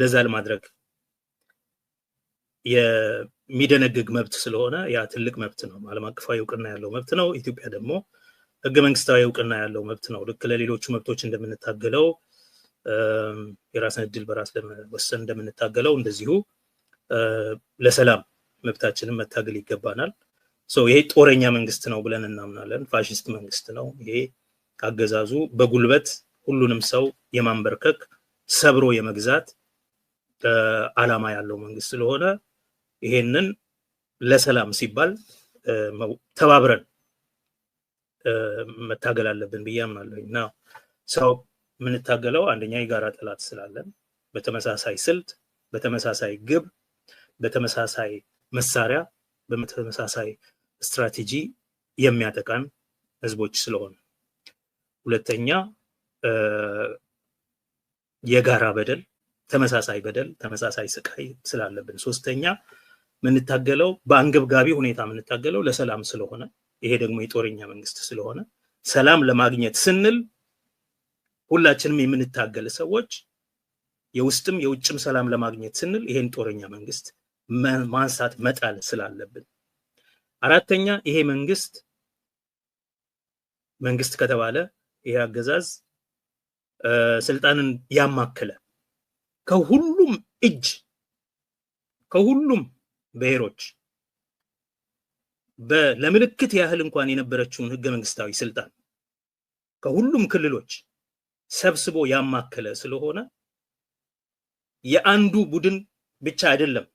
ለዛ ለማድረግ የሚደነግግ መብት ስለሆነ ያ ትልቅ መብት ነው ዓለም አቀፋዊ እውቅና ያለው መብት ነው ኢትዮጵያ ደግሞ ህገ መንግስታዊ እውቅና ያለው መብት ነው ልክ ለሌሎቹ መብቶች እንደምንታገለው የራስን እድል በራስ ለመወሰን እንደምንታገለው እንደዚሁ ለሰላም መብታችንን መታገል ይገባናል ይሄ ጦረኛ መንግስት ነው ብለን እናምናለን ፋሺስት መንግስት ነው ይሄ አገዛዙ በጉልበት ሁሉንም ሰው የማንበርከክ ሰብሮ የመግዛት ዓላማ ያለው መንግስት ስለሆነ ይሄንን ለሰላም ሲባል ተባብረን መታገል አለብን ብያምናለሁና ሰው ምን ታገለው አንደኛ የጋራ ጠላት ስላለን በተመሳሳይ ስልት በተመሳሳይ ግብ በተመሳሳይ መሳሪያ በተመሳሳይ ስትራቴጂ የሚያጠቃን ህዝቦች ስለሆነ ሁለተኛ የጋራ በደል ተመሳሳይ ስቃይ ስላለብን ሶስተኛ ምን ታገለው በአንገብጋቢ ሁኔታ ምን ታገለው ለሰላም ስለሆነ ይሄ ደግሞ የጦረኛ መንግስት ስለሆነ ሰላም ለማግኘት ስንል ሁላችንም የምንታገል ሰዎች የውስጥም የውጭም ሰላም ለማግኘት ስንል ይሄን ጦረኛ መንግስት ማንሳት መጣል ስላለብን አራተኛ ይሄ መንግስት ከተባለ ይሄ አገዛዝ ስልጣንን ያማከለ ከሁሉም እጅ ከሁሉም ብሔሮች ለምልክት ያህል እንኳን የነበረችውን ህገ መንግስታዊ ስልጣን ከሁሉም ክልሎች ሰብስቦ ያማከለ ስለሆነ የአንዱ ቡድን ብቻ አይደለም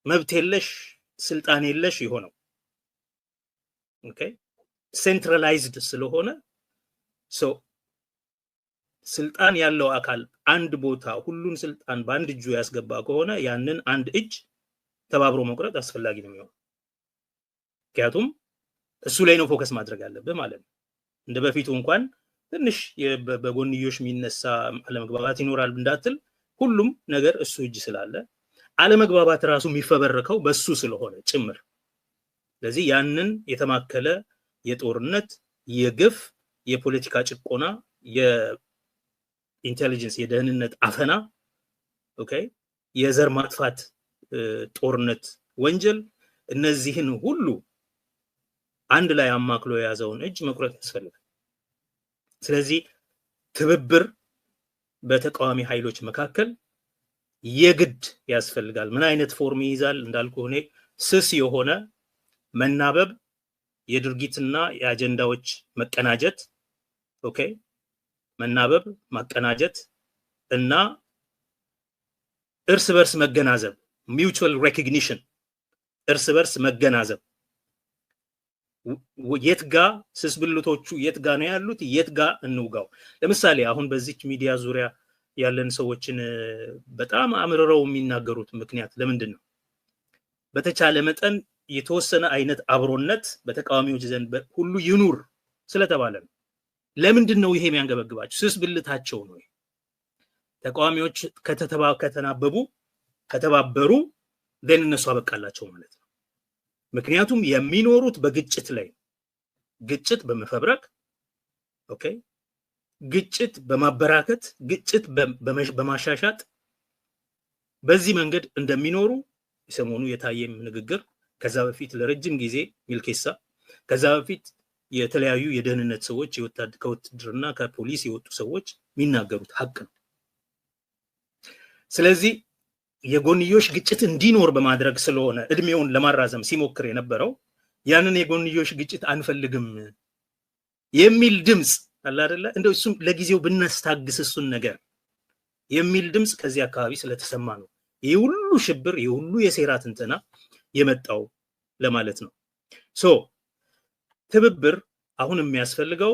መብት የለሽ ስልጣን የለሽ ይሆነው ኦኬ ሴንትራላይዝድ ስለሆነ ስልጣን ያለው አካል አንድ ቦታ ሁሉን ስልጣን በአንድ እጁ ያስገባ ከሆነ ያንን አንድ እጅ ተባብሮ መቁረጥ አስፈላጊ ነው የሚሆነው ምክንያቱም እሱ ላይ ነው ፎከስ ማድረግ ያለበት ማለት ነው እንደ በፊቱ እንኳን ትንሽ በጎንዮሽ የሚነሳ አለመግባባት ይኖራል እንዳትል ሁሉም ነገር እሱ እጅ ስላለ አለመግባባት ራሱ የሚፈበረከው በሱ ስለሆነ ጭምር ስለዚህ ያንን የተማከለ የጦርነት የግፍ የፖለቲካ ጭቆና የኢንተለጀንስ የደህንነት አፈና ኦኬ የዘር ማጥፋት ጦርነት ወንጀል እነዚህን ሁሉ አንድ ላይ አማክሎ የያዘውን እጅ መቁረጥ ያስፈልጋል ስለዚህ ትብብር በተቃዋሚ ኃይሎች መካከል የግድ ያስፈልጋል ምን አይነት ፎርም ይይዛል እንዳልኩ ሆነ ስስ የሆነ መናበብ የድርጊትና የአጀንዳዎች መቀናጀት ኦኬ መናበብ ማቀናጀት እና እርስ በርስ መገናዘብ mutual recognition እርስ በርስ መገናዘብ የትጋ ስስብልቶቹ የትጋ ነው ያሉት የትጋ እንውጋው ለምሳሌ አሁን በዚህ ሚዲያ ዙሪያ ያለን ሰዎችን በጣም አምርረው የሚናገሩት ምክንያት ለምንድን ነው በተቻለ መጠን የተወሰነ አይነት አብሮነት በተቃዋሚዎች ዘንድ ሁሉ ይኑር ስለተባለ ነው ለምንድን ነው ይሄ የሚያንገበግባቸው ስስብልታቸው ነው ተቃዋሚዎች ከተባበሩ then እነሱ አበቃላቸው ማለት ነው ምክንያቱም የሚኖሩት በግጭት ላይ ግጭት በመፈብረክ ኦኬ ግጭት በማበራከት ግጭት በማሻሻጥ በዚህ መንገድ እንደሚኖሩ ሰሞኑ የታየም ንግግር ከዛ በፊት ለረጅም ጊዜ ሚልኬሳ ከዛ በፊት የተለያዩ የደህንነት ሰዎች ከውትድርና ከፖሊስ የወጡ ሰዎች የሚናገሩት ሐቅ ነው ስለዚህ የጎንዮሽ ግጭት እንዲኖር በማድረግ ስለሆነ እድሜውን ለማራዘም ሲሞክር የነበረው ያንን የጎንዮሽ ግጭት አንፈልግም የሚል ድምጽ አለ አይደለ እንደው እሱም ለጊዜው ብናስታግስ እሱን ነገር የሚል ድምጽ ከዚህ አካባቢ ስለተሰማ ነው ይሄ ሁሉ ሽብር ይሄ ሁሉ የሴራ ትንተና የመጣው ለማለት ነው ትብብር አሁን የሚያስፈልገው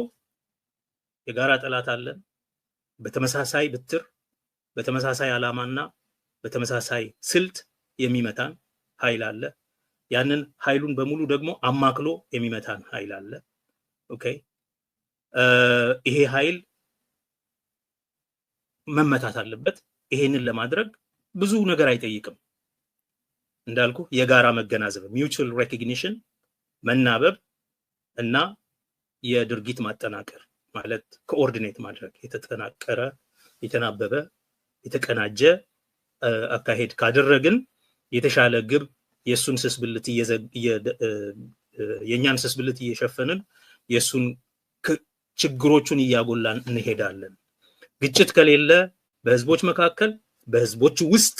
የጋራ ጠላት አለን በተመሳሳይ ብትር በተመሳሳይ ዓላማና በተመሳሳይ ስልት የሚመታን ኃይል አለ ያንን ኃይሉን በሙሉ ደግሞ አማክሎ የሚመታን ኃይል አለ ኦኬ ይሄ ኃይል መመታት አለበት ይሄንን ለማድረግ ብዙ ነገር አይጠይቅም እንዳልኩ የጋራ መገናዘብ mutual recognition መናበብ እና የድርጊት ማጠናከር ማለት ኮኦርዲኔት ማድረግ የተጠናቀረ የተናበበ የተቀናጀ አካሄድ ካደረግን የተሻለ ግብ የሱን ስስብልት የኛን ስስብልት እየሸፈንን የሱን ችግሮቹን እያጎላን እንሄዳለን። ግጭት ከሌለ በህዝቦች መካከል፣ በህዝቦች ውስጥ፣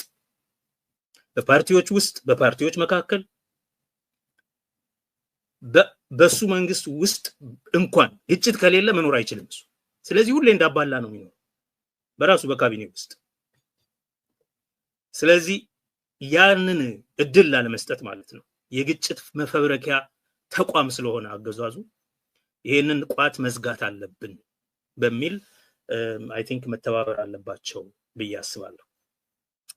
በፓርቲዎች ውስጥ፣ በፓርቲዎች መካከል፣ በሱ መንግስት ውስጥ እንኳን ግጭት ከሌለ መኖር አይችልም እሱ። ስለዚህ ሁሌ እንዳባላ ነው የሚኖር በራሱ በካቢኔ ውስጥ። ስለዚህ ያንን እድል ላለመስጠት ማለት ነው የግጭት መፈብረኪያ ተቋም ስለሆነ አገዛዙ ይሄንን ቋት መዝጋት አለብን በሚል አይ ቲንክ መተባበር አለባቸው ብዬ አስባለሁ።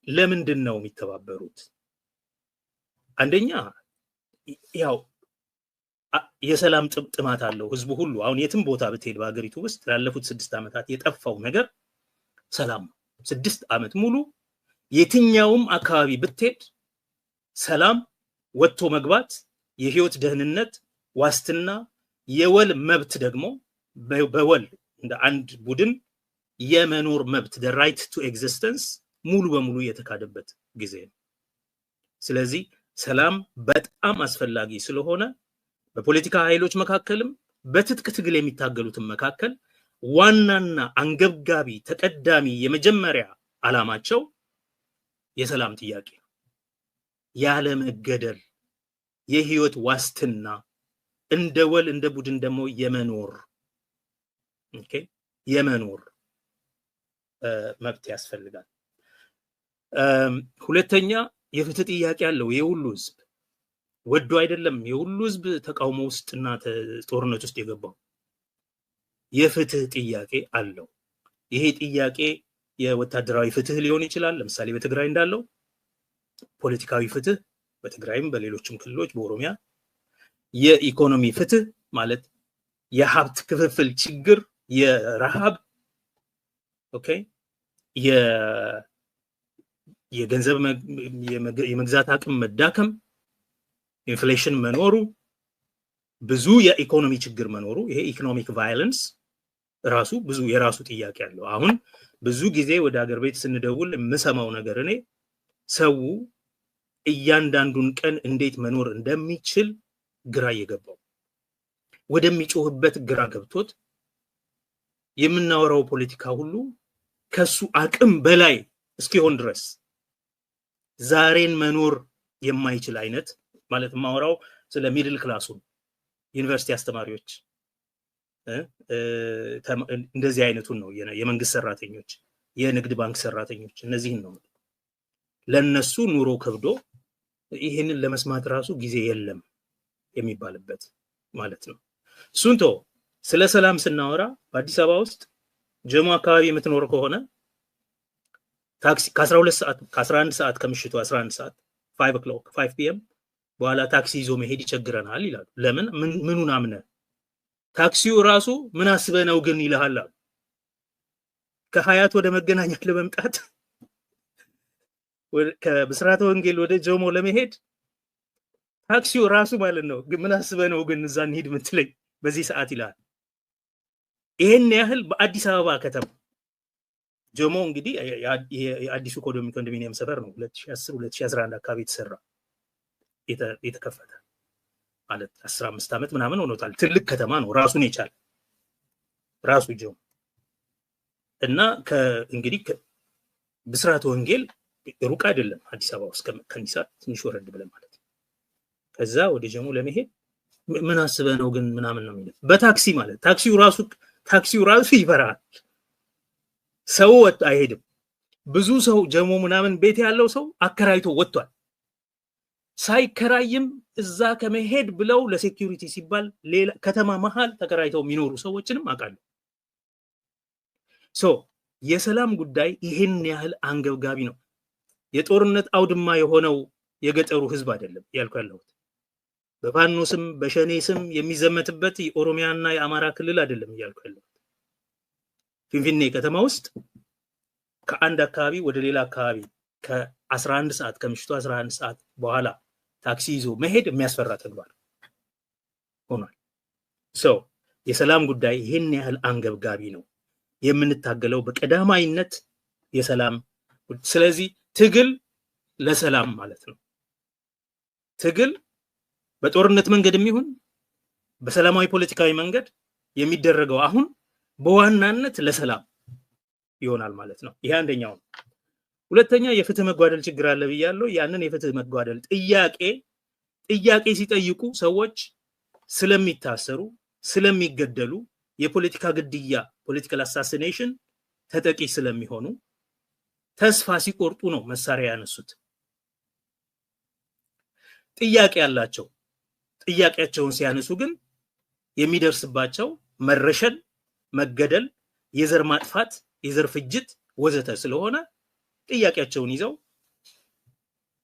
ለምንድን ነው የሚተባበሩት? አንደኛ ያው የሰላም ጥማት አለው ህዝቡ ሁሉ። አሁን የትም ቦታ ብትሄድ በአገሪቱ ውስጥ ላለፉት 6 ዓመታት የጠፋው ነገር ሰላም ነው። 6 ዓመት ሙሉ የትኛውም አካባቢ ብትሄድ ሰላም፣ ወጥቶ መግባት፣ የህይወት ደህንነት ዋስትና፣ የወል መብት ደግሞ በወል እንደ አንድ ቡድን የመኖር መብት the right to existence ሙሉ በሙሉ የተካደበት ጊዜ ነው። ስለዚህ ሰላም በጣም አስፈላጊ ስለሆነ በፖለቲካ ኃይሎች መካከልም በትጥቅ ትግል የሚታገሉትን መካከል ዋናና አንገብጋቢ ተቀዳሚ የመጀመሪያ ዓላማቸው የሰላም ጥያቄ ነው። ያለ መገደል የህይወት ዋስትና እንደ ወል እንደ ቡድን ደግሞ የመኖር የመኖር መብት ያስፈልጋል። ሁለተኛ የፍትህ ጥያቄ አለው። የሁሉ ህዝብ ወዶ አይደለም የሁሉ ህዝብ ተቃውሞ ውስጥና ጦርነት ውስጥ የገባው የፍትህ ጥያቄ አለው። ይሄ ጥያቄ የወታደራዊ ፍትህ ሊሆን ይችላል፣ ለምሳሌ በትግራይ እንዳለው ፖለቲካዊ ፍትህ በትግራይም በሌሎችም ክልሎች በኦሮሚያ፣ የኢኮኖሚ ፍትህ ማለት የሀብት ክፍፍል ችግር፣ የረሃብ የገንዘብ የመግዛት አቅም መዳከም፣ ኢንፍሌሽን መኖሩ፣ ብዙ የኢኮኖሚ ችግር መኖሩ፣ ይሄ ኢኮኖሚክ ቫዮለንስ ራሱ ብዙ የራሱ ጥያቄ አለው። አሁን ብዙ ጊዜ ወደ ሀገር ቤት ስንደውል የምሰማው ነገር እኔ ሰው እያንዳንዱን ቀን እንዴት መኖር እንደሚችል ግራ እየገባው ወደሚጮህበት ግራ ገብቶት የምናወራው ፖለቲካ ሁሉ ከሱ አቅም በላይ እስኪሆን ድረስ ዛሬን መኖር የማይችል አይነት ማለት ማወራው ስለ ሚድል ክላሱ ዩኒቨርሲቲ አስተማሪዎች እንደዚህ አይነቱን ነው። የመንግስት ሰራተኞች፣ የንግድ ባንክ ሰራተኞች እነዚህን ነው ለነሱ ኑሮ ከብዶ ይሄንን ለመስማት ራሱ ጊዜ የለም የሚባልበት ማለት ነው። ሱንቶ ስለ ሰላም ስናወራ በአዲስ አበባ ውስጥ ጀሞ አካባቢ የምትኖር ከሆነ ታክሲ ከ12 ሰዓት ከ11 ሰዓት ከምሽቱ 11 ሰዓት 5 PM በኋላ ታክሲ ይዞ መሄድ ይቸግረናል ይላሉ። ለምን? ምኑን አምነ? ታክሲው ራሱ ምን አስበህ ነው ግን ይልሃል። ከሀያት ወደ መገናኛ ለመምጣት ከብስራተ ወንጌል ወደ ጀሞ ለመሄድ ታክሲው ራሱ ማለት ነው ምን አስበህ ነው ግን እዛ እንሂድ ምትለኝ በዚህ ሰዓት ይላል። ይሄን ያህል በአዲስ አበባ ከተማ ጀሞ እንግዲህ የአዲሱ ኮንዶሚኒየም ሰፈር ነው 2010 2011 አካባቢ የተሰራ የተከፈተ ማለት 15 ዓመት ምናምን ሆኖታል። ትልቅ ከተማ ነው ራሱን የቻለ ራሱ ጀሞ እና እንግዲህ ብስራተ ወንጌል ሩቅ አይደለም አዲስ አበባ ውስጥ ከኒሳ ትንሽ ወረድ ብለን ማለት ነው። ከዛ ወደ ጀሞ ለመሄድ ምን አስበህ ነው ግን ምናምን ነው የሚለው በታክሲ ማለት ታክሲው ራሱ ይፈራል። ሰው ወጥ አይሄድም። ብዙ ሰው ጀሞ ምናምን ቤት ያለው ሰው አከራይቶ ወጥቷል። ሳይከራይም እዛ ከመሄድ ብለው ለሴኩሪቲ ሲባል ሌላ ከተማ መሃል ተከራይተው የሚኖሩ ሰዎችንም አውቃለሁ። የሰላም ጉዳይ ይሄን ያህል አንገብጋቢ ነው። የጦርነት አውድማ የሆነው የገጠሩ ህዝብ አይደለም ያልኩ ያለሁት። በፋኖ ስም በሸኔ ስም የሚዘመትበት የኦሮሚያና የአማራ ክልል አይደለም ያልኩ ያለሁት። ፊንፊኔ ከተማ ውስጥ ከአንድ አካባቢ ወደ ሌላ አካባቢ ከ11 ሰዓት ከምሽቱ 11 ሰዓት በኋላ ታክሲ ይዞ መሄድ የሚያስፈራ ተግባር ሆኗል። የሰላም ጉዳይ ይሄን ያህል አንገብጋቢ ነው። የምንታገለው በቀዳማይነት የሰላም ስለዚህ ትግል ለሰላም ማለት ነው። ትግል በጦርነት መንገድ የሚሆን በሰላማዊ ፖለቲካዊ መንገድ የሚደረገው አሁን በዋናነት ለሰላም ይሆናል ማለት ነው። ይሄ አንደኛው ነው። ሁለተኛ የፍትህ መጓደል ችግር አለ ብያለሁ። ያንን የፍትህ መጓደል ጥያቄ ሲጠይቁ ሰዎች ስለሚታሰሩ ስለሚገደሉ የፖለቲካ ግድያ ፖለቲካል አሳሲኔሽን ተጠቂ ስለሚሆኑ ተስፋ ሲቆርጡ ነው መሳሪያ ያነሱት። ጥያቄ ያላቸው ጥያቄያቸውን ሲያነሱ ግን የሚደርስባቸው መረሸን፣ መገደል፣ የዘር ማጥፋት፣ የዘር ፍጅት ወዘተ ስለሆነ ጥያቄያቸውን ይዘው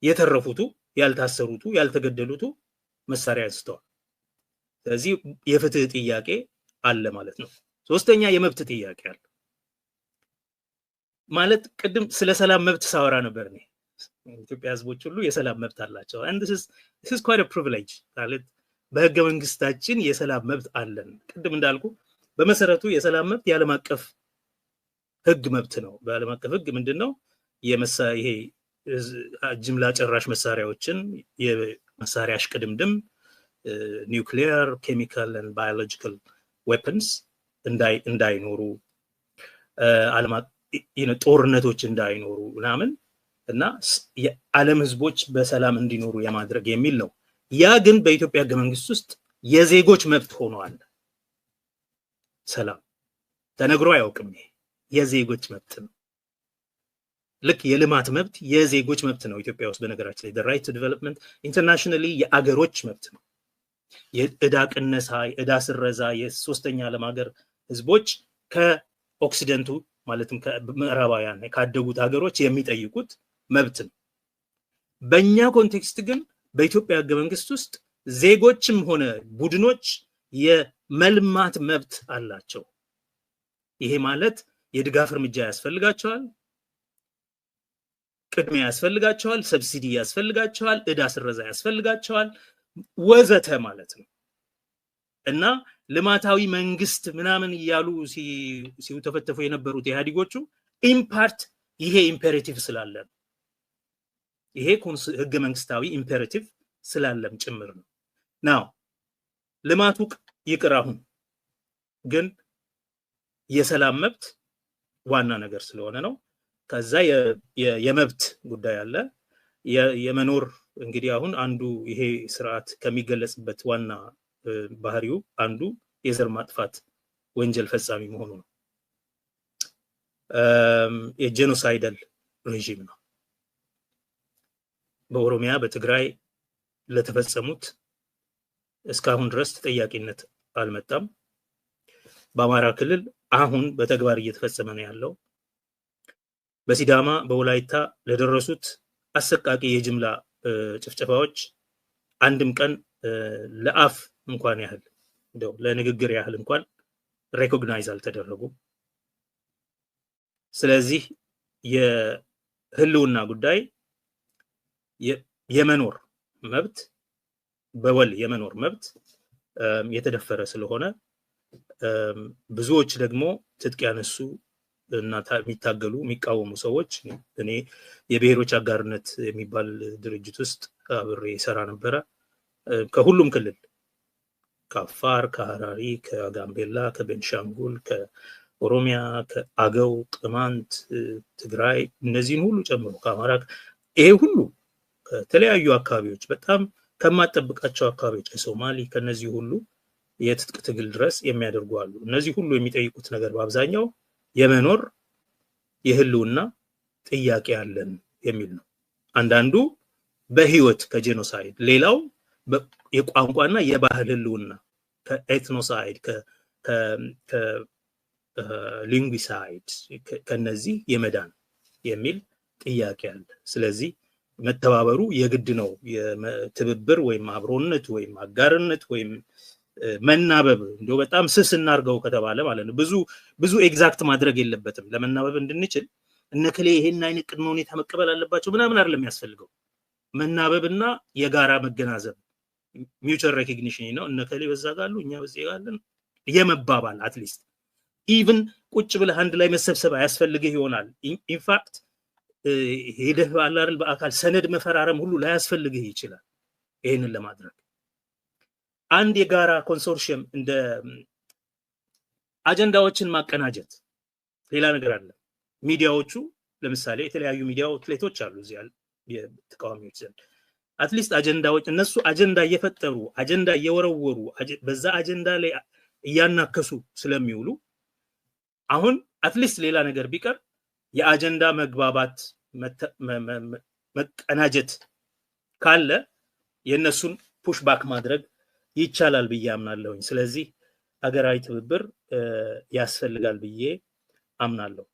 የተረፉቱ ያልታሰሩቱ ያልተገደሉቱ መሳሪያ አንስተዋል። ስለዚህ የፍትህ ጥያቄ አለ ማለት ነው። ሶስተኛ የመብት ጥያቄ አለ ማለት ቅድም ስለ ሰላም መብት ሳወራ ነበር ነው። ኢትዮጵያ ህዝቦች ሁሉ የሰላም መብት አላቸው and this is quite a privilege ማለት በህገ መንግስታችን የሰላም መብት አለን። ቅድም እንዳልኩ በመሰረቱ የሰላም መብት የዓለም አቀፍ ህግ መብት ነው። በዓለም አቀፍ ህግ ምንድነው ይሄ ጅምላ ጨራሽ መሳሪያዎችን የመሳሪያ አሽቅድምድም ኒውክሊየር ኬሚካል and biological weapons እንዳይኖሩ ጦርነቶች እንዳይኖሩ ምናምን እና የዓለም ህዝቦች በሰላም እንዲኖሩ የማድረግ የሚል ነው። ያ ግን በኢትዮጵያ ህገ መንግስት ውስጥ የዜጎች መብት ሆኗል። ሰላም ተነግሮ አያውቅም። የዜጎች መብት ነው። ልክ የልማት መብት የዜጎች መብት ነው ኢትዮጵያ ውስጥ። በነገራችን ላይ the right to development internationally የአገሮች መብት ነው። የዕዳ ቅነሳ፣ የዕዳ ስረዛ የሶስተኛ ዓለም ሀገር ህዝቦች ከኦክሲደንቱ ማለትም ከምዕራባውያን ካደጉት ሀገሮች የሚጠይቁት መብት ነው። በእኛ ኮንቴክስት ግን በኢትዮጵያ ህገ መንግስት ውስጥ ዜጎችም ሆነ ቡድኖች የመልማት መብት አላቸው። ይሄ ማለት የድጋፍ እርምጃ ያስፈልጋቸዋል፣ ቅድሚያ ያስፈልጋቸዋል፣ ሰብሲዲ ያስፈልጋቸዋል፣ ዕዳ ስረዛ ያስፈልጋቸዋል ወዘተ ማለት ነው። እና ልማታዊ መንግስት ምናምን እያሉ ሲውተፈተፉ የነበሩት ኢህአዲጎቹ ኢምፓርት ይሄ ኢምፔሬቲቭ ስላለ ይሄ ህገ መንግስታዊ ኢምፔሬቲቭ ስላለም ጭምር ነው። ናው ልማቱ ይቅራሁን ግን የሰላም መብት ዋና ነገር ስለሆነ ነው። ከዛ የመብት ጉዳይ አለ። የመኖር እንግዲህ አሁን አንዱ ይሄ ስርዓት ከሚገለጽበት ዋና ባህሪው አንዱ የዘር ማጥፋት ወንጀል ፈጻሚ መሆኑ ነው። የጄኖሳይዳል ሬጂም ነው። በኦሮሚያ በትግራይ ለተፈጸሙት እስካሁን ድረስ ተጠያቂነት አልመጣም። በአማራ ክልል አሁን በተግባር እየተፈጸመ ነው ያለው። በሲዳማ በወላይታ ለደረሱት አሰቃቂ የጅምላ ጭፍጨፋዎች አንድም ቀን ለአፍ እንኳን ያህል እንደው ለንግግር ያህል እንኳን ሬኮግናይዝ አልተደረጉም። ስለዚህ የህልውና ጉዳይ የመኖር መብት በወል የመኖር መብት የተደፈረ ስለሆነ ብዙዎች ደግሞ ትጥቅ ያነሱ እና የሚታገሉ የሚቃወሙ ሰዎች እኔ የብሔሮች አጋርነት የሚባል ድርጅት ውስጥ አብሬ ሰራ ነበረ። ከሁሉም ክልል ከአፋር፣ ከሐራሪ፣ ከጋምቤላ፣ ከቤንሻንጉል፣ ከኦሮሚያ፣ ከአገው፣ ቅማንት፣ ትግራይ እነዚህን ሁሉ ጨምሮ ከአማራ ይሄ ሁሉ ከተለያዩ አካባቢዎች በጣም ከማጠብቃቸው አካባቢዎች ከሶማሊ ከነዚህ ሁሉ የትጥቅ ትግል ድረስ የሚያደርጉ አሉ። እነዚህ ሁሉ የሚጠይቁት ነገር በአብዛኛው የመኖር የህልውና ጥያቄ አለን የሚል ነው። አንዳንዱ በህይወት ከጄኖሳይድ ሌላው የቋንቋና የባህል ህልውና ከኤትኖሳይድ ከሊንጉሳይድ ከነዚህ የመዳን የሚል ጥያቄ አለ። ስለዚህ መተባበሩ የግድ ነው። የትብብር ወይም አብሮነት ወይም አጋርነት ወይም መናበብ እንደው በጣም ስስ እናርገው ከተባለ ማለት ነው ብዙ ኤግዛክት ማድረግ የለበትም። ለመናበብ እንድንችል እነከሌ ይሄን አይነት ቅድመ ሁኔታ መቀበል አለባቸው ምናምን አይደለም የሚያስፈልገው። መናበብና የጋራ መገናዘብ ሚውቹዋል ሬኮግኒሽን ነው። እነከሌ በዛ ጋር አሉ እኛ በዚህ ጋር አለን የመባባል አትሊስት ኢቭን ቁጭ ብለህ አንድ ላይ መሰብሰብ አያስፈልግህ ይሆናል። ኢንፋክት ሄደህ ባላል በአካል ሰነድ መፈራረም ሁሉ ላያስፈልግህ ይችላል። ይሄንን ለማድረግ አንድ የጋራ ኮንሶርሽየም እንደ አጀንዳዎችን ማቀናጀት ሌላ ነገር አለ። ሚዲያዎቹ ለምሳሌ የተለያዩ ሚዲያ አውትሌቶች አሉ እዚህ የተቃዋሚዎች ዘንድ አትሊስት አጀንዳዎች እነሱ አጀንዳ እየፈጠሩ አጀንዳ እየወረወሩ በዛ አጀንዳ ላይ እያናከሱ ስለሚውሉ አሁን አትሊስት ሌላ ነገር ቢቀር የአጀንዳ መግባባት መቀናጀት ካለ የነሱን ፑሽ ባክ ማድረግ ይቻላል ብዬ አምናለሁኝ። ስለዚህ ሀገራዊ ትብብር ያስፈልጋል ብዬ አምናለሁ።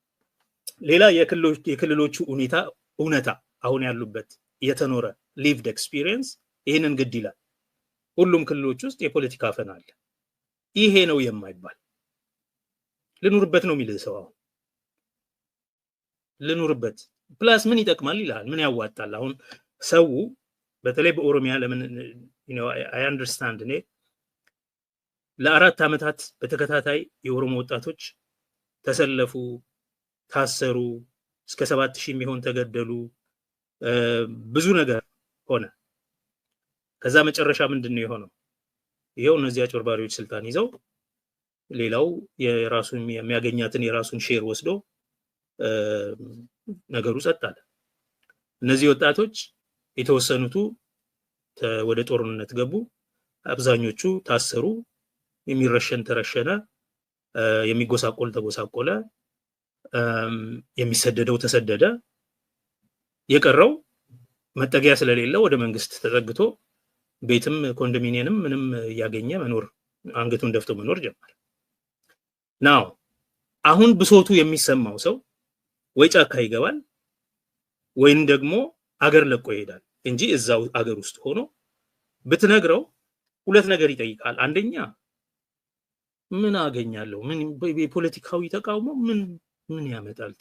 ሌላ የክልሎቹ እውነታ አሁን ያሉበት የተኖረ ሊቭድ ኤክስፒሪየንስ ይሄንን ግድ ይላል። ሁሉም ክልሎች ውስጥ የፖለቲካ አፈና አለ። ይሄ ነው የማይባል ልኑርበት ነው የሚል ሰው አሁን ልኑርበት ፕላስ ምን ይጠቅማል ይላል፣ ምን ያዋጣል? አሁን ሰው በተለይ በኦሮሚያ ለምን አይ አንደርስታንድ እኔ ለ4 ዓመታት በተከታታይ የኦሮሞ ወጣቶች ተሰለፉ፣ ታሰሩ፣ እስከ 7000 የሚሆን ተገደሉ፣ ብዙ ነገር ሆነ። ከዛ መጨረሻ ምንድነው የሆነው? ይሄው እነዚህ አጭበርባሪዎች ስልጣን ይዘው ሌላው የራሱን የሚያገኛትን የራሱን ሼር ወስዶ ነገሩ ጸጥ አለ። እነዚህ ወጣቶች የተወሰኑቱ ወደ ጦርነት ገቡ፣ አብዛኞቹ ታሰሩ፣ የሚረሸን ተረሸነ፣ የሚጎሳቆል ተጎሳቆለ፣ የሚሰደደው ተሰደደ። የቀረው መጠጊያ ስለሌለ ወደ መንግስት ተጠግቶ ቤትም ኮንዶሚኒየምም ምንም ያገኘ መኖር አንገቱን ደፍቶ መኖር ጀመረ። ናው አሁን ብሶቱ የሚሰማው ሰው ወይ ጫካ ይገባል ወይም ደግሞ አገር ለቆ ይሄዳል እንጂ እዛው አገር ውስጥ ሆኖ ብትነግረው ሁለት ነገር ይጠይቃል። አንደኛ ምን አገኛለሁ? ምን በፖለቲካዊ ተቃውሞ ምን ያመጣል?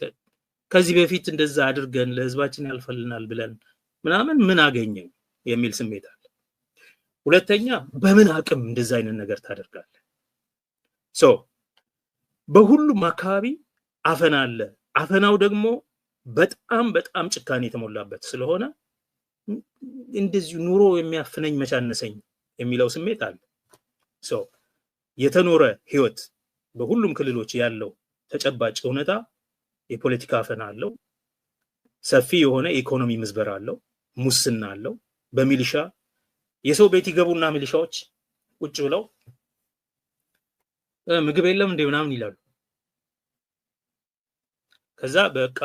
ከዚህ በፊት እንደዛ አድርገን ለህዝባችን ያልፈልናል ብለን ምናምን ምን አገኘን የሚል ስሜት አለ። ሁለተኛ በምን አቅም እንደዛ አይነት ነገር ታደርጋለህ? በሁሉም አካባቢ አፈና አለ። አፈናው ደግሞ በጣም ጭካኔ የተሞላበት ስለሆነ እንደዚህ ኑሮ የሚያፍነኝ መቻነሰኝ የሚለው ስሜት አለ። የተኖረ ህይወት በሁሉም ክልሎች ያለው ተጨባጭ እውነታ የፖለቲካ አፈና አለው፣ ሰፊ የሆነ ኢኮኖሚ ምዝበራ አለው፣ ሙስና አለው። በሚሊሻ የሰው ቤት ይገቡና ሚሊሻዎች ቁጭ ብለው ምግብ የለም እንደ ምናምን ይላሉ። ከዛ በቃ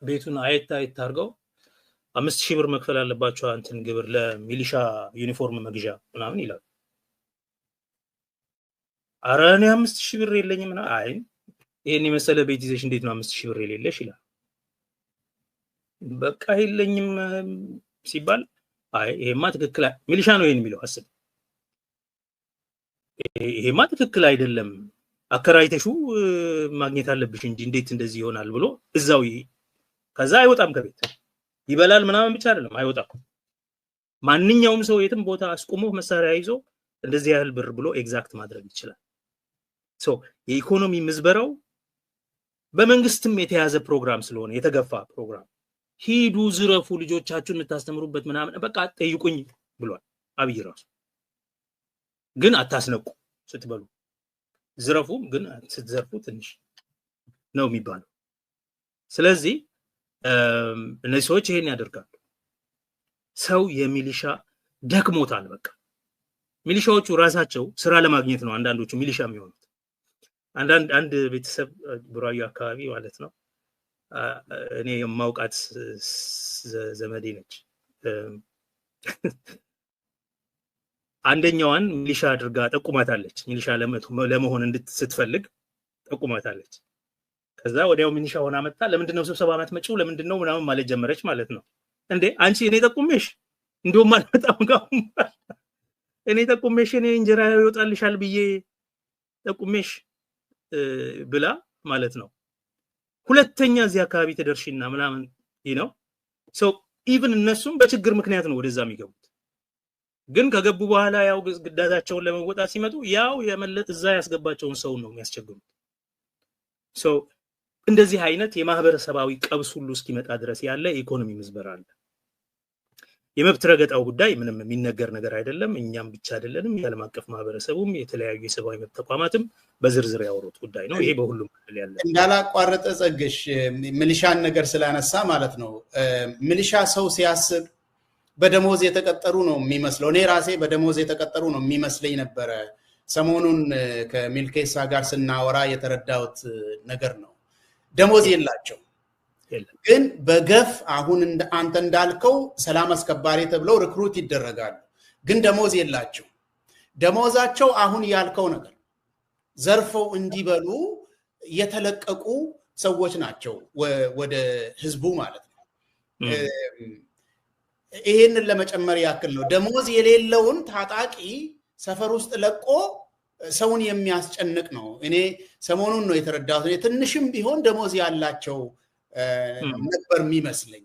ቤቱን አየት አድርገው 5000 ብር መክፈል አለባቸው አንተን ግብር ለሚሊሻ ዩኒፎርም መግዣ ምናምን ይላሉ። አረ እኔ 5000 ብር የለኝም እና አይ ይሄን የመሰለ ቤት ይዘሽ እንዴት ነው 5000 ብር የሌለሽ ይላል። በቃ የለኝም ሲባል አይ ይሄማ ትክክል ሚሊሻ ነው ይሄን የሚለው አስብ፣ ይሄማ ትክክል አይደለም አከራይተሹ ማግኘት አለብሽ እንጂ እንዴት እንደዚህ ይሆናል ብሎ እዛው ከዛ አይወጣም ከቤት ይበላል ምናምን ብቻ አይደለም አይወጣም። ማንኛውም ሰው የትም ቦታ አስቆሞ መሳሪያ ይዞ እንደዚህ ያህል ብር ብሎ ኤግዛክት ማድረግ ይችላል። የኢኮኖሚ ምዝበራው በመንግስትም የተያዘ ፕሮግራም ስለሆነ የተገፋ ፕሮግራም ሂዱ ዝረፉ ልጆቻችሁን የምታስተምሩበት ምናምን በቃ ጠይቁኝ ብሏል አብይ ራሱ። ግን አታስነቁ ስትበሉ ዝረፉ ግን ስትዘርፉ ትንሽ ነው የሚባለው። ስለዚህ እነዚህ ሰዎች ይሄን ያደርጋሉ። ሰው የሚሊሻ ደክሞታል። በቃ ሚሊሻዎቹ ራሳቸው ስራ ለማግኘት ነው አንዳንዶቹ ሚሊሻ የሚሆኑት። አንድ ቤተሰብ ቡራዩ አካባቢ ማለት ነው እኔ የማውቃት ዘመዴ ነች። አንደኛዋን ሚሊሻ አድርጋ ጠቁማታለች። ሚሊሻ ለመሆን ስትፈልግ ጠቁማታለች። ከዛ ወዲያው ሚሊሻ ሆና መጣ። ለምንድነው ስብሰባ ማትመጪው? ለምንድነው ምናምን ማለት ጀመረች ማለት ነው። እንዴ አንቺ እኔ ጠቁሜሽ እንደውም አልመጣም ጋር እኔ ጠቁሜሽ እኔ እንጀራ ይወጣልሻል ብዬ ጠቁሜሽ ብላ ማለት ነው። ሁለተኛ እዚህ አካባቢ ተደርሽና ምናምን ነው ኢቭን እነሱም በችግር ምክንያት ነው ወደዛ የሚገቡት። ግን ከገቡ በኋላ ያው ግዳታቸውን ለመወጣት ሲመጡ ያው የመለጥ እዛ ያስገባቸውን ሰው ነው የሚያስቸግሩት። እንደዚህ አይነት የማህበረሰባዊ ቀብስ ሁሉ እስኪመጣ ድረስ ያለ ኢኮኖሚ ምዝበራ አለ። የመብት ረገጣው ጉዳይ ምንም የሚነገር ነገር አይደለም። እኛም ብቻ አይደለንም፣ የዓለም አቀፍ ማህበረሰቡም የተለያዩ የሰብአዊ መብት ተቋማትም በዝርዝር ያወሩት ጉዳይ ነው። ይሄ በሁሉም ክልል ያለ እንዳላቋረጠ ጸግሽ ሚሊሻን ነገር ስላነሳ ማለት ነው። ሚሊሻ ሰው ሲያስብ በደሞዝ የተቀጠሩ ነው የሚመስለው። እኔ ራሴ በደሞዝ የተቀጠሩ ነው የሚመስለኝ ነበረ። ሰሞኑን ከሚልኬሳ ጋር ስናወራ የተረዳሁት ነገር ነው። ደሞዝ የላቸው ግን በገፍ አሁን አንተ እንዳልከው ሰላም አስከባሪ ተብለው ሪክሩት ይደረጋሉ፣ ግን ደሞዝ የላቸው። ደሞዛቸው አሁን ያልከው ነገር ዘርፈው እንዲበሉ የተለቀቁ ሰዎች ናቸው ወደ ህዝቡ ማለት ነው። ይሄንን ለመጨመር ያክል ነው። ደሞዝ የሌለውን ታጣቂ ሰፈር ውስጥ ለቆ ሰውን የሚያስጨንቅ ነው። እኔ ሰሞኑን ነው የተረዳሁት። ትንሽም ቢሆን ደሞዝ ያላቸው ነበር የሚመስለኝ።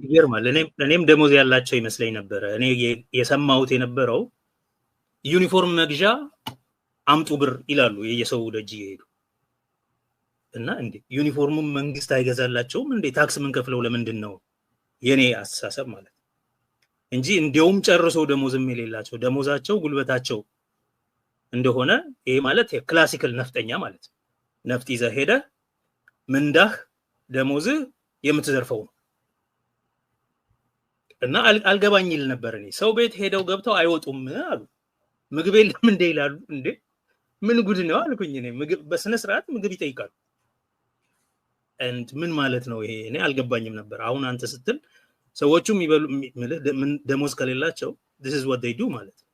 ይገርማል። እኔም ደሞዝ ያላቸው ይመስለኝ ነበረ። እኔ የሰማሁት የነበረው ዩኒፎርም መግዣ አምጡ ብር ይላሉ የየሰው ደጅ ይሄዱ እና እንዴ ዩኒፎርሙም መንግስት አይገዛላቸውም እንዴ? ታክስ ምን ከፍለው ለምንድን ነው? የኔ አስተሳሰብ ማለት እንጂ እንደውም ጨርሶ ደሞዝም የሌላቸው ደሞዛቸው ጉልበታቸው እንደሆነ ይሄ ማለት ክላሲካል ነፍጠኛ ማለት ነው። ነፍጥ ይዘህ ሄደህ ምንዳህ ደሞዝህ የምትዘርፈው ነው እና አልገባኝ ይል ነበር። እኔ ሰው ቤት ሄደው ገብተው አይወጡም አሉ። ምግብ የለም እንደ ይላሉ። እንዴ ምን ጉድ ነው አልኩኝ። እኔ ምግብ በስነ ስርዓት ምግብ ይጠይቃሉ። ምን ማለት ነው ይሄ? እኔ አልገባኝም ነበር። አሁን አንተ ስትል ሰዎቹም ይበሉ ደሞዝ ከሌላቸው this is what they do ማለት ነው።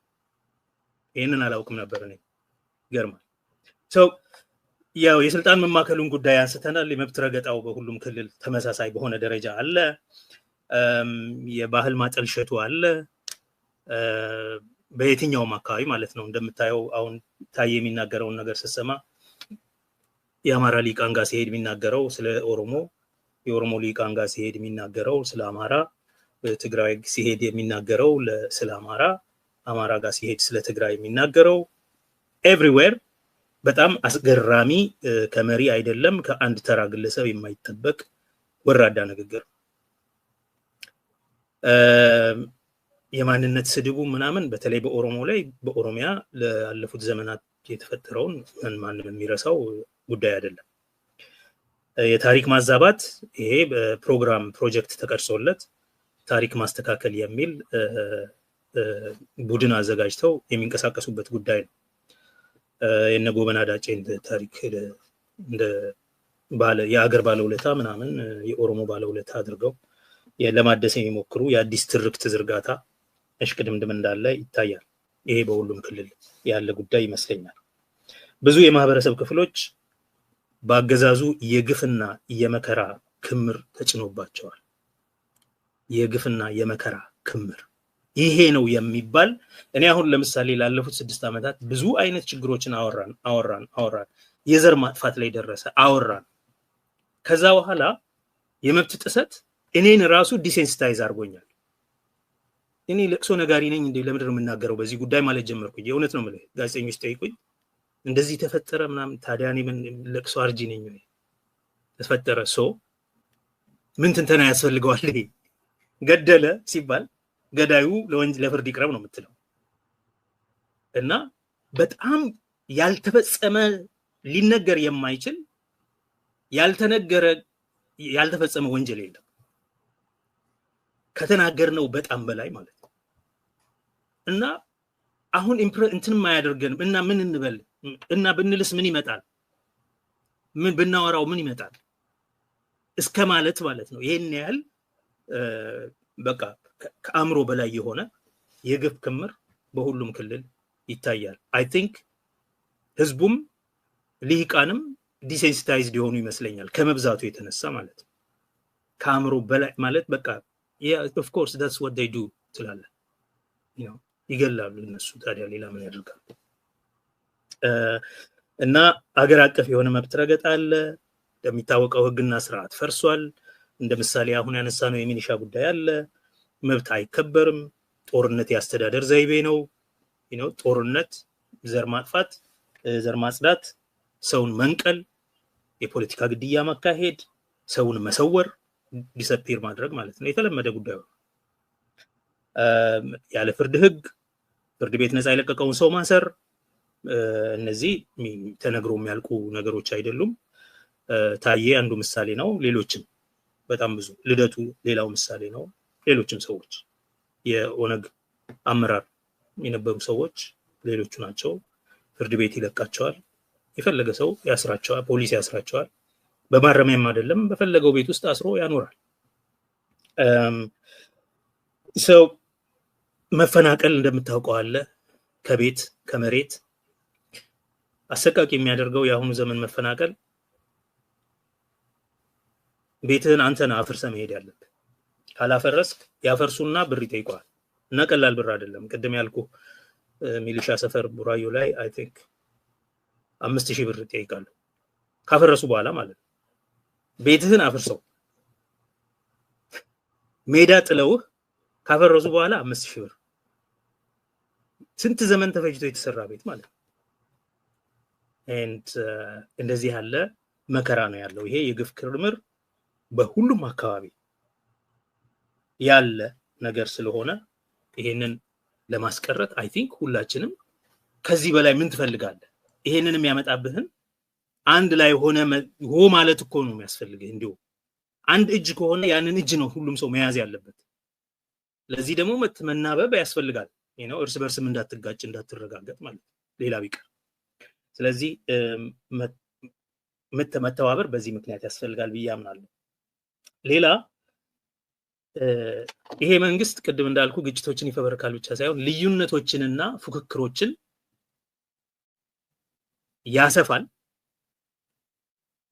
ይሄንን አላውቅም ነበር እኔ። ገርማል። ያው የስልጣን መማከሉን ጉዳይ አንስተናል። የመብት ረገጣው በሁሉም ክልል ተመሳሳይ በሆነ ደረጃ አለ። የባህል ማጠልሸቱ አለ በየትኛውም አካባቢ ማለት ነው። እንደምታየው አሁን ታዬ የሚናገረውን ነገር ስትሰማ የአማራ ሊቃን ጋር ሲሄድ የሚናገረው ስለ ኦሮሞ፣ የኦሮሞ ሊቃን ጋር ሲሄድ የሚናገረው ስለ አማራ፣ ትግራይ ሲሄድ የሚናገረው ስለ አማራ፣ አማራ ጋር ሲሄድ ስለ ትግራይ የሚናገረው ኤቭሪዌር በጣም አስገራሚ ከመሪ አይደለም ከአንድ ተራ ግለሰብ የማይጠበቅ ወራዳ ንግግር። የማንነት ስድቡ ምናምን በተለይ በኦሮሞ ላይ በኦሮሚያ ለአለፉት ዘመናት የተፈጠረውን ማንም የሚረሳው ጉዳይ አይደለም። የታሪክ ማዛባት ይሄ በፕሮግራም ፕሮጀክት ተቀርጾለት ታሪክ ማስተካከል የሚል ቡድን አዘጋጅተው የሚንቀሳቀሱበት ጉዳይ ነው። የነ ጎበና ዳጬን ታሪክ እንደ የአገር ባለውለታ ምናምን የኦሮሞ ባለውለታ አድርገው ለማደስ የሚሞክሩ የአዲስ ትርክት ዝርጋታ እሽቅድምድም እንዳለ ይታያል። ይሄ በሁሉም ክልል ያለ ጉዳይ ይመስለኛል። ብዙ የማህበረሰብ ክፍሎች በአገዛዙ የግፍና የመከራ ክምር ተጭኖባቸዋል። የግፍና የመከራ ክምር ይሄ ነው የሚባል እኔ አሁን ለምሳሌ ላለፉት 6 ዓመታት ብዙ አይነት ችግሮችን አወራን። የዘር ማጥፋት ላይ ደረሰ አወራን። ከዛ በኋላ የመብት ጥሰት እኔን ራሱ ዲሴንሲታይዝ አድርጎኛል። እኔ ለቅሶ ነጋሪ ነኝ እንዴ? ለምንድን ነው የምናገረው በዚህ ጉዳይ ማለት ጀመርኩኝ። የእውነት ነው የምልህ። ጋዜጠኞች ጠይቁኝ እንደዚህ ተፈጠረ ምናምን፣ ታዲያ እኔ ምን ለቅሶ አርጂ ነኝ ወይ? ተፈጠረ ምን ትንተና ያስፈልገዋል? ይሄ ገደለ ሲባል ገዳዩ ለፍርድ ይቅረብ ነው የምትለው። እና በጣም ያልተፈጸመ ሊነገር የማይችል ያልተፈጸመ ወንጀል የለም ከተናገርነው በጣም በላይ ማለት ነው። እና አሁን እንትን ማያደርገንም እና ምን እንበል እና ብንልስ ምን ይመጣል? ምን ብናወራው ምን ይመጣል? እስከ ማለት ነው። ይሄን ያህል በቃ ከአእምሮ በላይ የሆነ የግፍ ክምር በሁሉም ክልል ይታያል። አይ ቲንክ ህዝቡም ሊቃንም ዲሴንሲታይዝድ የሆኑ ይመስለኛል ከመብዛቱ የተነሳ ማለት ነው። ከአእምሮ በላይ ማለት በቃ of course that's what they do ትላለ ይገላሉ እነሱ። ታዲያ ሌላ ምን ያደርጋሉ? እና አገር አቀፍ የሆነ መብት ረገጣ አለ። እንደሚታወቀው ህግና ስርዓት ፈርሷል። እንደ ምሳሌ አሁን ያነሳነው የሚሊሻ ጉዳይ አለ። መብት አይከበርም። ጦርነት ያስተዳደር ዘይቤ ነው። ጦርነት፣ ዘር ማጥፋት፣ ዘር ማጽዳት፣ ሰውን መንቀል የፖለቲካ ግድያ ማካሄድ፣ ሰውን መሰወር፣ ዲስፒር ማድረግ ማለት ነው የተለመደ ጉዳዩ። ያለ ፍርድ ህግ ፍርድ ቤት ነፃ የለቀቀውን ሰው ማሰር፣ እነዚህ ተነግሮ የሚያልቁ ነገሮች አይደሉም። ታዬ አንዱ ምሳሌ ነው። ሌሎችም በጣም ብዙ፣ ልደቱ ሌላው ምሳሌ ነው። ሌሎችም ሰዎች የኦነግ አመራር የነበሩ ሰዎች ሌሎቹ ናቸው። ፍርድ ቤት ይለቃቸዋል። የፈለገ ሰው ያስራቸዋል፣ ፖሊስ ያስራቸዋል። በማረሚያም አይደለም በፈለገው ቤት ውስጥ አስሮ ያኖራል። ሰው መፈናቀል እንደምታውቀው አለ። ከቤት ከመሬት አሰቃቂ የሚያደርገው የአሁኑ ዘመን መፈናቀል ቤትህን አንተን አፍርሰ መሄድ ያለብህ። ካላፈረስክ ያፈርሱና ብር ይጠይቋል። እና ቀላል ብር አይደለም። ቅድም ያልኩ ሚሊሻ ሰፈር ቡራዩ ላይ አይ ቲንክ 5000 ብር ይጠይቃሉ ካፈረሱ በኋላ ማለት ነው። ቤትህን አፍርሰው ሜዳ ጥለውህ ካፈረሱ በኋላ 5000 ብር። ስንት ዘመን ተፈጅቶ የተሰራ ቤት ማለት ነው። እንደዚህ ያለ መከራ ነው ያለው። ይሄ የግፍ ክምር በሁሉም አካባቢ ያለ ነገር ስለሆነ ይሄንን ለማስቀረት አይ ቲንክ ሁላችንም ከዚህ በላይ ምን ትፈልጋለህ? ይሄንን የሚያመጣብህን አንድ ላይ ሆ ማለት እኮ ነው የሚያስፈልግህ። እንዲሁ አንድ እጅ ከሆነ ያንን እጅ ነው ሁሉም ሰው መያዝ ያለበት። ለዚህ ደግሞ መናበብ ያስፈልጋል። እርስ በርስም እንዳትጋጭ እንዳትረጋገጥ ማለት ሌላ ቢቀር። ስለዚህ መተባበር በዚህ ምክንያት ያስፈልጋል ብዬ አምናለሁ። ሌላ ይሄ መንግስት ቅድም እንዳልኩ ግጭቶችን ይፈበርካል ብቻ ሳይሆን ልዩነቶችንና ፉክክሮችን ያሰፋል።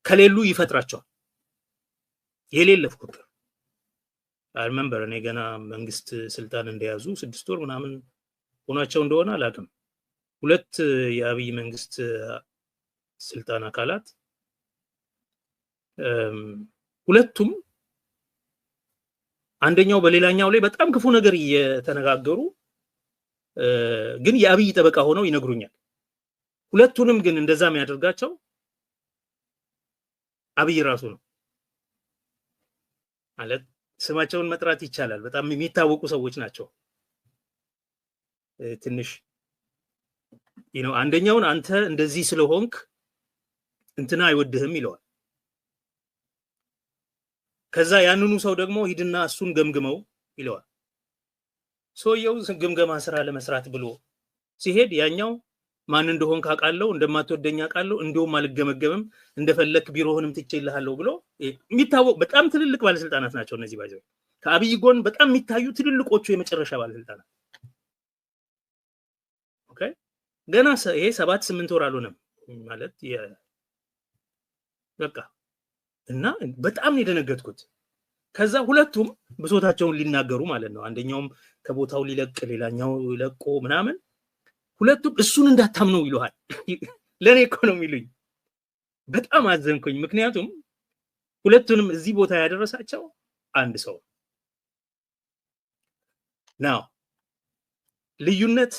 ከሌሉ ይፈጥራቸዋል። የሌለ ፉክክር አልመንበር እኔ ገና መንግስት ስልጣን እንደያዙ 6 ወር ምናምን ሆናቸው እንደሆነ አላውቅም። 2 የአብይ መንግስት ስልጣን አካላት ሁለቱም አንደኛው በሌላኛው ላይ በጣም ክፉ ነገር እየተነጋገሩ ግን የአብይ ጠበቃ ሆነው ይነግሩኛል። ሁለቱንም ግን እንደዛ የሚያደርጋቸው አብይ ራሱ ነው ማለት ስማቸውን መጥራት ይቻላል። በጣም የሚታወቁ ሰዎች ናቸው። ትንሽ አንደኛውን አንተ እንደዚህ ስለሆንክ እንትና አይወድህም ይለዋል። ከዛ ያንኑ ሰው ደግሞ ሂድና እሱን ገምግመው ይለዋል። ሰውየው ግምገማ ስራ ለመስራት ብሎ ሲሄድ ያኛው ማን እንደሆን ካቃለው እንደማትወደኛ ቃለው እንደውም አልገመገምም እንደፈለክ ቢሮህንም ትቼልሃለሁ ብሎ የሚታወቅ በጣም ትልልቅ ባለስልጣናት ናቸው እነዚህ ባይዘው። ከአብይ ጎን በጣም የሚታዩ ትልልቆቹ የመጨረሻ ባለስልጣናት። ኦኬ ገና ይሄ 7-8 ወር አልሆነም ማለት በቃ እና በጣም የደነገጥኩት። ከዛ ሁለቱም ብሶታቸውን ሊናገሩ ማለት ነው። አንደኛውም ከቦታው ሊለቅ ሌላኛው ለቆ ምናምን ሁለቱም እሱን እንዳታምነው ይሉሃል። ለኔ እኮ ነው የሚሉኝ። በጣም አዘንኩኝ። ምክንያቱም ሁለቱንም እዚህ ቦታ ያደረሳቸው አንድ ሰው ነው። ልዩነት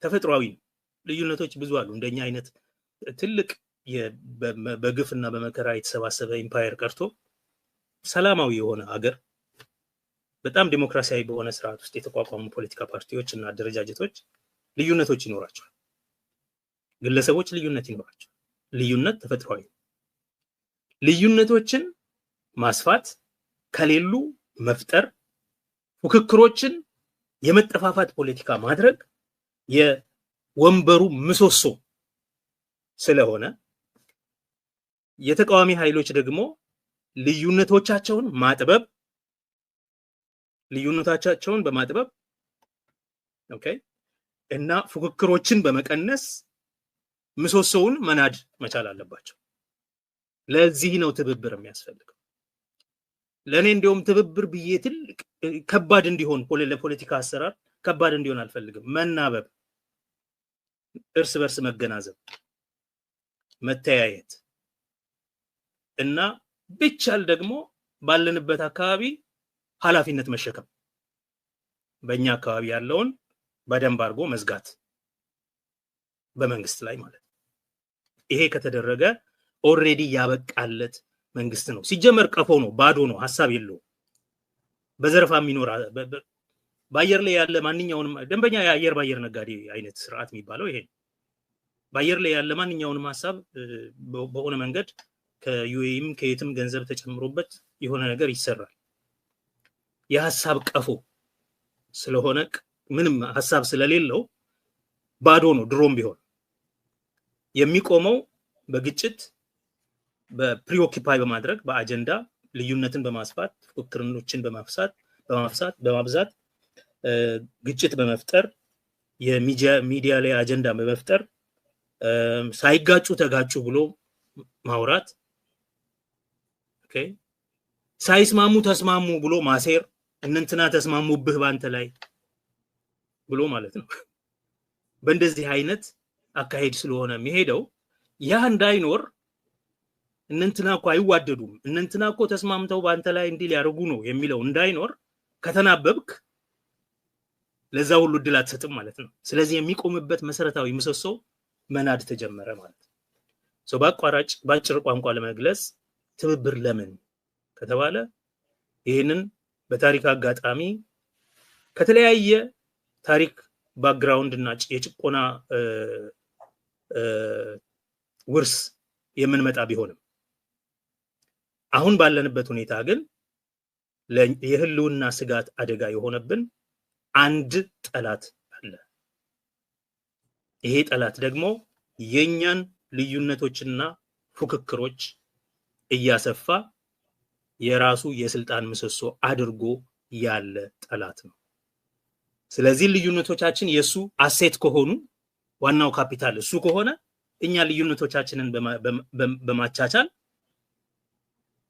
ተፈጥሯዊ ልዩነቶች ብዙ አሉ። እንደኛ አይነት ትልቅ በግፍና በመከራ የተሰባሰበ ኢምፓየር ቀርቶ ሰላማዊ የሆነ ሀገር በጣም ዲሞክራሲያዊ በሆነ ስርዓት ውስጥ የተቋቋሙ ፖለቲካ ፓርቲዎች እና አደረጃጀቶች ልዩነቶች ይኖራቸዋል። ግለሰቦች ልዩነት ይኖራቸዋል። ልዩነት ተፈጥሯዊ። ልዩነቶችን ማስፋት፣ ከሌሉ መፍጠር፣ ፉክክሮችን የመጠፋፋት ፖለቲካ ማድረግ የወንበሩ ምሰሶ ስለሆነ የተቃዋሚ ኃይሎች ደግሞ ልዩነቶቻቸውን በማጥበብ ኦኬ እና ፉክክሮችን በመቀነስ ምሰሶውን መናድ መቻል አለባቸው። ለዚህ ነው ትብብር የሚያስፈልገው። ለኔ እንደውም ትብብር ብዬ ትልቅ ከባድ እንዲሆን ለፖለቲካ አሰራር ከባድ እንዲሆን አልፈልግም። መናበብ፣ እርስ በርስ መገናዘብ፣ መተያየት እና ብቻል ደግሞ ባለንበት አካባቢ ኃላፊነት መሸከም፣ በእኛ አካባቢ ያለውን በደንብ አድርጎ መዝጋት በመንግስት ላይ ማለት ይሄ ከተደረገ ኦሬዲ ያበቃለት መንግስት ነው። ሲጀመር ቀፎ ነው፣ ባዶ ነው፣ ሐሳብ የለው። በዘርፋ የሚኖር በአየር ላይ ያለ ማንኛውንም ደንበኛ የአየር ባየር ነጋዴ አይነት ስርዓት የሚባለው ይሄ ነው። በአየር ላይ ያለ ማንኛውንም ሐሳብ በሆነ መንገድ ከዩኤም ከየትም ገንዘብ ተጨምሮበት የሆነ ነገር ይሰራል። የሐሳብ ቀፎ ስለሆነ ምንም ሐሳብ ስለሌለው ባዶ ነው። ድሮም ቢሆን የሚቆመው በግጭት በፕሪኦኪፓይ በማድረግ በአጀንዳ ልዩነትን በማስፋት ፉክክርኖችን በማብዛት ግጭት በመፍጠር የሚዲያ ላይ አጀንዳ በመፍጠር ሳይጋጩ ተጋጩ ብሎ ማውራት፣ ኦኬ ሳይስማሙ ተስማሙ ብሎ ማሴር፣ እንንትና ተስማሙብህ ባንተ ላይ ብሎ ማለት ነው። በእንደዚህ አይነት አካሄድ ስለሆነ የሚሄደው ያ እንዳይኖር እንንትና እኮ አይዋደዱም እንንትና እኮ ተስማምተው ባንተ ላይ እንዲህ ሊያርጉ ነው የሚለው እንዳይኖር ከተናበብክ ለዛ ሁሉ ድል አትሰጥም ማለት ነው። ስለዚህ የሚቆምበት መሰረታዊ ምሰሶ መናድ ተጀመረ ማለት ነው። በአቋራጭ ባጭር ቋንቋ ለመግለጽ ትብብር ለምን ከተባለ ይሄንን በታሪክ አጋጣሚ ከተለያየ ታሪክ ባክግራውንድ እና የጭቆና ውርስ የምንመጣ ቢሆንም አሁን ባለንበት ሁኔታ ግን የህልውና ስጋት አደጋ የሆነብን አንድ ጠላት አለ። ይሄ ጠላት ደግሞ የኛን ልዩነቶችና ፉክክሮች እያሰፋ የራሱ የስልጣን ምሰሶ አድርጎ ያለ ጠላት ነው። ስለዚህ ልዩነቶቻችን የሱ አሴት ከሆኑ ዋናው ካፒታል እሱ ከሆነ እኛ ልዩነቶቻችንን በማቻቻል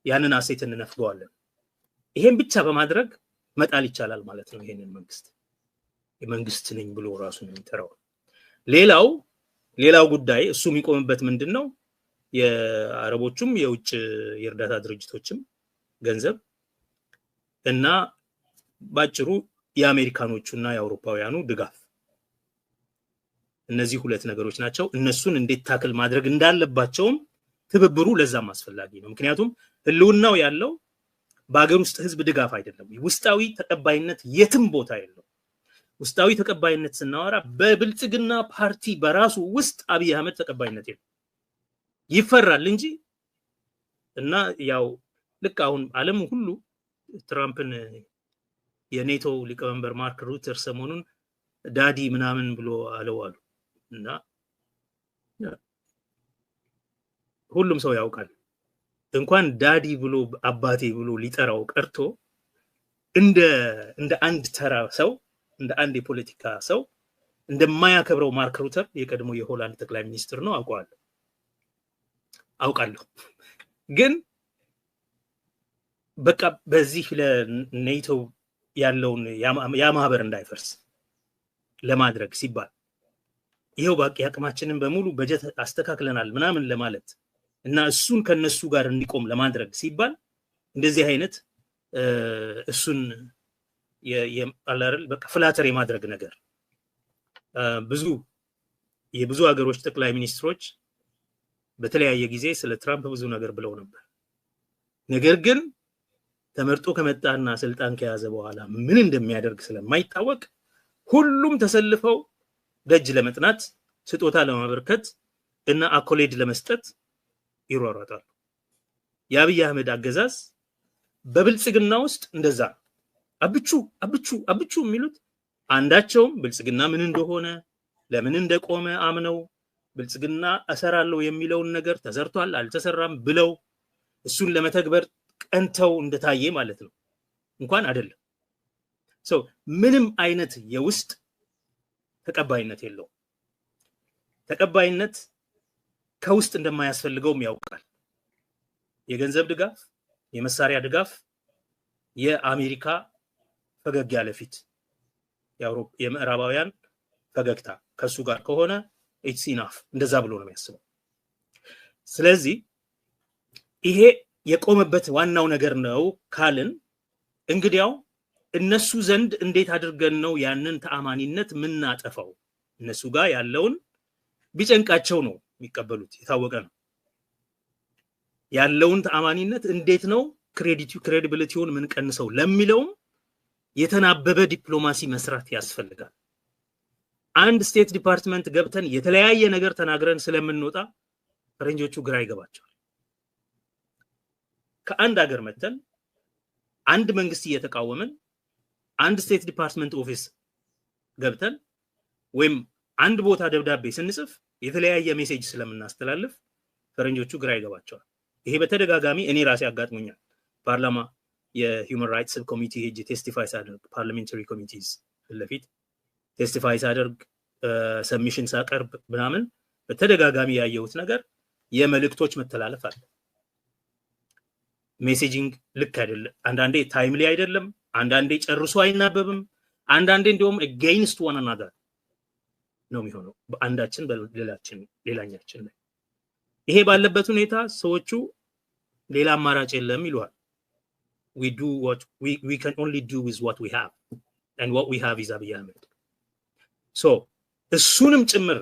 ያንን አሴት እንነፍገዋለን። ይሄን ብቻ በማድረግ መጣል ይቻላል ማለት ነው። ይሄንን መንግስት የመንግስት ነኝ ብሎ ራሱን የሚጠራው ሌላው ጉዳይ እሱ የሚቆምበት ምንድነው? የአረቦቹም የውጭ የእርዳታ ድርጅቶችም ገንዘብ እና ባጭሩ የአሜሪካኖቹና የአውሮፓውያኑ ድጋፍ፣ እነዚህ ሁለት ነገሮች ናቸው። እነሱን እንዴት ታክል ማድረግ እንዳለባቸውም ትብብሩ ለዛም አስፈላጊ ነው። ምክንያቱም ህልውናው ያለው በአገር ውስጥ ህዝብ ድጋፍ አይደለም። ውስጣዊ ተቀባይነት የትም ቦታ የለው። ውስጣዊ ተቀባይነት ስናወራ በብልጽግና ፓርቲ በራሱ ውስጥ አብይ አህመድ ተቀባይነት የለው፣ ይፈራል እንጂ እና ያው ልክ አሁን ዓለም ሁሉ ትራምፕን የኔቶ ሊቀመንበር ማርክ ሩተር ሰሞኑን ዳዲ ምናምን ብሎ አለዋሉ እና ሁሉም ሰው ያውቃል እንኳን ዳዲ ብሎ አባቴ ብሎ ሊጠራው ቀርቶ እንደ አንድ ተራ ሰው እንደ አንድ የፖለቲካ ሰው እንደማያከብረው ማርክ ሩተር የቀድሞ የሆላንድ ጠቅላይ ሚኒስትር ነው አውቃለሁ። ግን በቃ በዚህ ለኔቶ ያለውን ያ ማህበር እንዳይፈርስ ለማድረግ ሲባል ይሄው ባቂ አቅማችንን በሙሉ በጀት አስተካክለናል ምናምን ለማለት እና እሱን ከነሱ ጋር እንዲቆም ለማድረግ ሲባል እንደዚህ አይነት እሱን የአላረል በቃ ፍላተር የማድረግ ነገር የብዙ ሀገሮች ጠቅላይ ሚኒስትሮች በተለያየ ጊዜ ስለ ትራምፕ ብዙ ነገር ብለው ነበር። ነገር ግን ተመርጦ ከመጣና ስልጣን ከያዘ በኋላ ምን እንደሚያደርግ ስለማይታወቅ ሁሉም ተሰልፈው ደጅ ለመጥናት ስጦታ ለማበርከት እና አኮሌድ ለመስጠት ይሯሯጣሉ። የአብይ አህመድ አገዛዝ በብልጽግና ውስጥ እንደዛ አብቹ የሚሉት አንዳቸውም ብልጽግና ምን እንደሆነ ለምን እንደቆመ አምነው ብልጽግና እሰራለሁ የሚለውን ነገር ተሰርቷል አልተሰራም ብለው እሱን ለመተግበር ቀንተው እንደታየ ማለት ነው እንኳን አይደለም። ምንም አይነት የውስጥ ተቀባይነት የለው። ተቀባይነት ከውስጥ እንደማያስፈልገውም ያውቃል። የገንዘብ ድጋፍ፣ የመሳሪያ ድጋፍ፣ የአሜሪካ ፈገግ ያለ ፊት፣ የምዕራባውያን ፈገግታ ከሱ ጋር ከሆነ ኢትስ ኢናፍ እንደዛ ብሎ ነው የሚያስበው። ስለዚህ ይሄ የቆመበት ዋናው ነገር ነው ካልን እንግዲያው እነሱ ዘንድ እንዴት አድርገን ነው ያንን ተአማኒነት ምናጠፋው? እነሱ ጋር ያለውን ቢጨንቃቸው ነው የሚቀበሉት የታወቀ ነው። ያለውን ተአማኒነት እንዴት ነው ክሬዲቢሊቲውን ምን ቀንሰው ለሚለው የተናበበ ዲፕሎማሲ መስራት ያስፈልጋል። አንድ ስቴት ዲፓርትመንት ገብተን የተለያየ ነገር ተናግረን ስለምንወጣ ፈረንጆቹ ግራ ይገባቸዋል። ከአንድ ሀገር መተን አንድ መንግስት እየተቃወመን አንድ ስቴት ዲፓርትመንት ኦፊስ ገብተን ወይም አንድ ቦታ ደብዳቤ ስንጽፍ የተለያየ ሜሴጅ ስለምናስተላልፍ ፈረንጆቹ ግራ ይገባቸዋል። ይሄ በተደጋጋሚ እኔ ራሴ አጋጥሞኛል። ፓርላማ የሂውማን ራይትስ ሰብ ኮሚቴ ሄጄ ቴስቲፋይ ሳደርግ ፓርላሜንታሪ ኮሚቲስ ለፊት ቴስቲፋይ ሳደርግ ሰብሚሽን ሳቀርብ ምናምን በተደጋጋሚ ያየሁት ነገር የመልእክቶች መተላለፍ አለ። ሜሴጂንግ ልክ አይደለም። አንዳንዴ ታይምሊ አይደለም፣ አንዳንዴ ጨርሶ አይናበብም፣ አንዳንዴ እንደውም against one another ነው የሚሆነው አንዳችን ሌላኛችን ላይ። ይሄ ባለበት ሁኔታ ሰዎቹ ሌላ አማራጭ የለም ይሉሃል። we can only do with what we have and what we have is Abiy Ahmed. so እሱንም ጭምር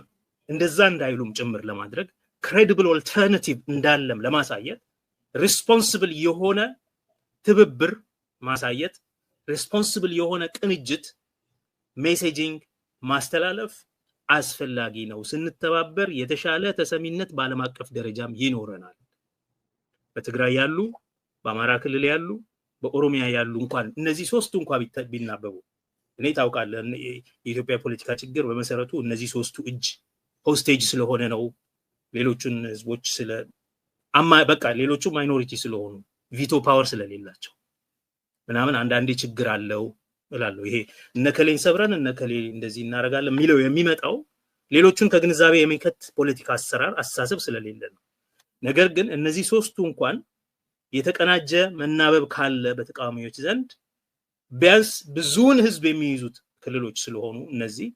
እንደዛ እንዳይሉም ጭምር ለማድረግ credible alternative እንዳለም ለማሳየት responsible የሆነ ትብብር ማሳየት responsible የሆነ ቅንጅት ሜሴጂንግ ማስተላለፍ አስፈላጊ ነው። ስንተባበር የተሻለ ተሰሚነት በዓለም አቀፍ ደረጃም ይኖረናል። በትግራይ ያሉ፣ በአማራ ክልል ያሉ፣ በኦሮሚያ ያሉ እንኳን እነዚህ ሶስቱ እንኳን ቢናበቡ እኔ ታውቃለህ የኢትዮጵያ ፖለቲካ ችግር በመሰረቱ እነዚህ ሶስቱ እጅ ሆስቴጅ ስለሆነ ነው። ሌሎቹን ህዝቦች በቃ ሌሎቹ ማይኖሪቲ ስለሆኑ ቪቶ ፓወር ስለሌላቸው ምናምን አንዳንዴ ችግር አለው እላለሁ። ይሄ እነከሌን ሰብረን እነከሌ እንደዚህ እናረጋለን የሚለው የሚመጣው ሌሎቹን ከግንዛቤ የሚከት ፖለቲካ አስተሳሰብ ስለሌለ ነው። ነገር ግን እነዚህ ሶስቱ እንኳን የተቀናጀ መናበብ ካለ በተቃዋሚዎች ዘንድ ቢያንስ ብዙውን ህዝብ የሚይዙት ክልሎች ስለሆኑ እነዚህ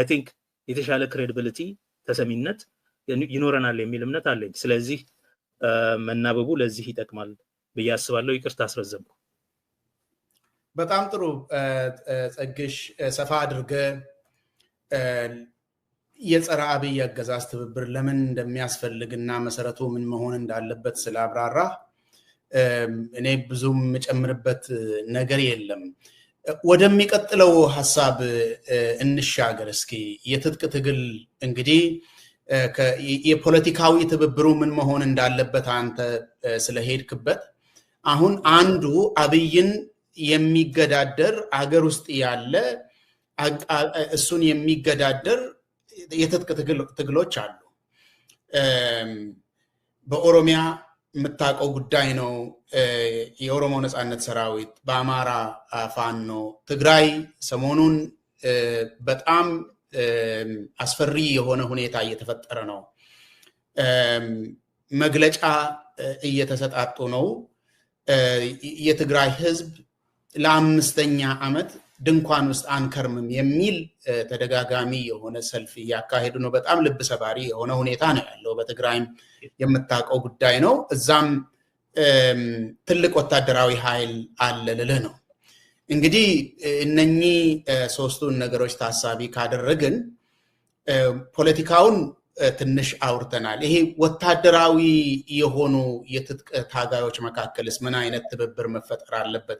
I think የተሻለ ክሬዲቢሊቲ ተሰሚነት ይኖረናል የሚል እምነት አለኝ። ስለዚህ መናበቡ ለዚህ ይጠቅማል ብዬ አስባለሁ። ይቅርታ አስረዘምኩ። በጣም ጥሩ ጸግሽ ሰፋ አድርገ የጸረ አብይ አገዛዝ ትብብር ለምን እንደሚያስፈልግና መሰረቱ ምን መሆን እንዳለበት ስላብራራ እኔ ብዙም መጨምርበት ነገር የለም። ወደሚቀጥለው ሐሳብ እንሻገር እስኪ። የትጥቅ ትግል እንግዲህ የፖለቲካዊ ትብብሩ ምን መሆን እንዳለበት አንተ ስለሄድክበት አሁን አንዱ አብይን የሚገዳደር አገር ውስጥ ያለ እሱን የሚገዳደር የትጥቅ ትግሎች አሉ። በኦሮሚያ የምታውቀው ጉዳይ ነው። የኦሮሞ ነጻነት ሰራዊት፣ በአማራ ፋኖ፣ ትግራይ ሰሞኑን በጣም አስፈሪ የሆነ ሁኔታ እየተፈጠረ ነው። መግለጫ እየተሰጣጡ ነው። የትግራይ ህዝብ ለአምስተኛ ዓመት ድንኳን ውስጥ አንከርምም የሚል ተደጋጋሚ የሆነ ሰልፍ ያካሄዱ ነው። በጣም ልብ ሰባሪ የሆነ ሁኔታ ነው ያለው። በትግራይም የምታውቀው ጉዳይ ነው። እዛም ትልቅ ወታደራዊ ኃይል አለ ልልህ ነው። እንግዲህ እነኚህ ሶስቱን ነገሮች ታሳቢ ካደረግን ፖለቲካውን ትንሽ አውርተናል። ይሄ ወታደራዊ የሆኑ የትጥቅ ታጋዮች መካከልስ ምን አይነት ትብብር መፈጠር አለበት?